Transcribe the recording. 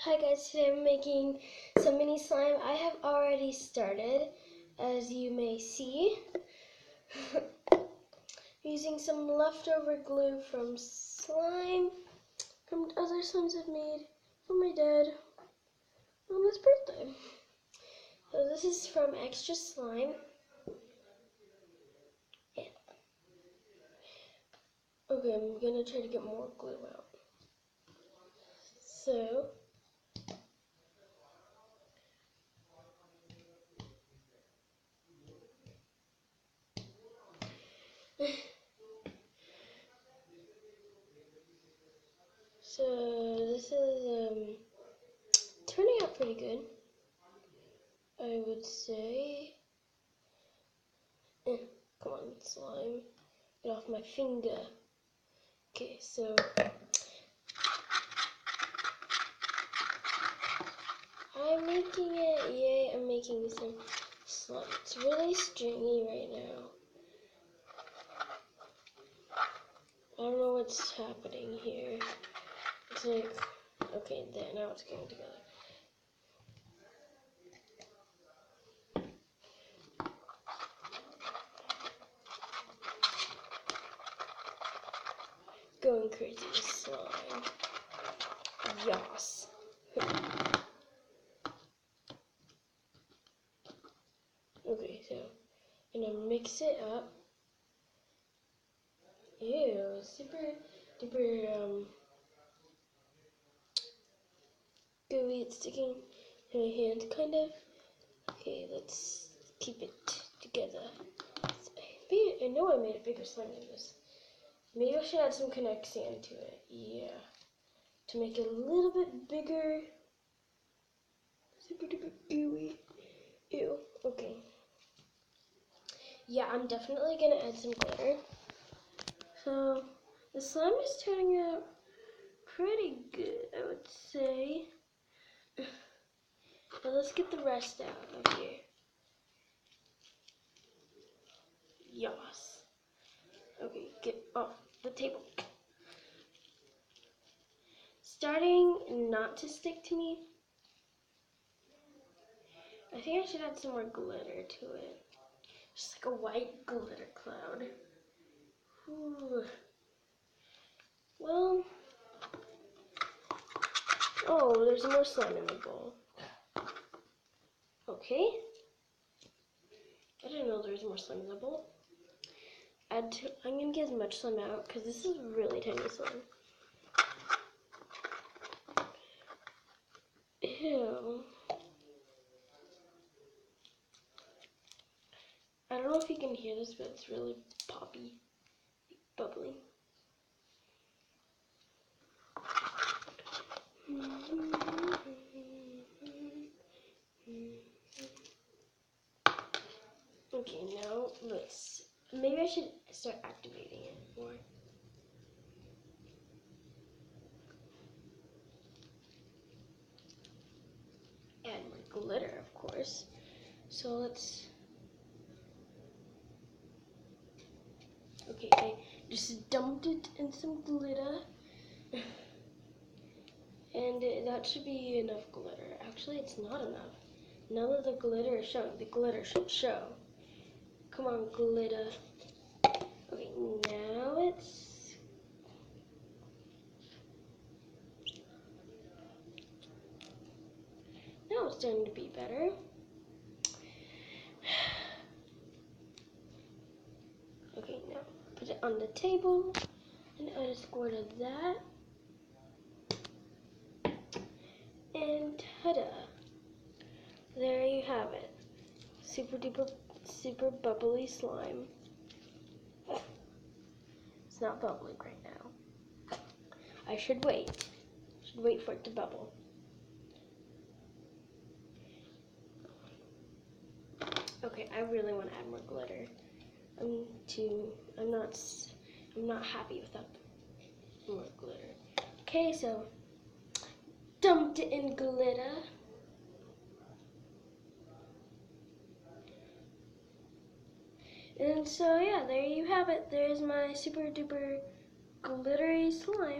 Hi guys, today I'm making some mini slime. I have already started, as you may see, using some leftover glue from slime, from other slimes I've made for my dad on his birthday. So this is from Extra Slime. Yeah. Okay, I'm gonna try to get more glue out. So, this is turning out pretty good, I would say. Come on, slime. Get off my finger. Okay, so I'm making it. Yay, I'm making some slime. It's really stringy right now. I don't know what's happening here. It's like, okay, there, now it's getting together. Going crazy with slime. Yas. Okay, so I'm gonna mix it up. Ew, super duper gooey. It's sticking to my hand, kind of. Okay, let's keep it together. I know I made a bigger slime than this. Maybe I should add some Connect Sand to it. Yeah. To make it a little bit bigger. Super duper gooey. Ew. Okay. Yeah, I'm definitely gonna add some glitter. So the slime is turning out pretty good, I would say. Now let's get the rest out of here. Yas. Okay, get off the table. Starting not to stick to me. I think I should add some more glitter to it. Just like a white glitter cloud. Ooh. Well, oh, there's more slime in the bowl. Okay. I didn't know there was more slime in the bowl. I'm gonna get as much slime out because this is really tiny slime. Ew. I don't know if you can hear this, but it's really poppy, bubbly. Okay, now maybe I should start activating it more. Add more glitter, of course. So let's, okay, I just dumped it in some glitter. And that should be enough glitter. Actually, it's not enough. Now that the glitter is showing, the glitter should show. Come on, glitter. Okay, now it's... Now it's starting to be better. Okay, now put it on the table and add a squirt of that. And ta-da! There you have it. Super duper, super bubbly slime. It's not bubbling right now. I should wait. Should wait for it to bubble. Okay, I really want to add more glitter. I'm not happy without more glitter. Okay, so dumped it in glitter. And so yeah, there you have it. There's my super duper glittery slime.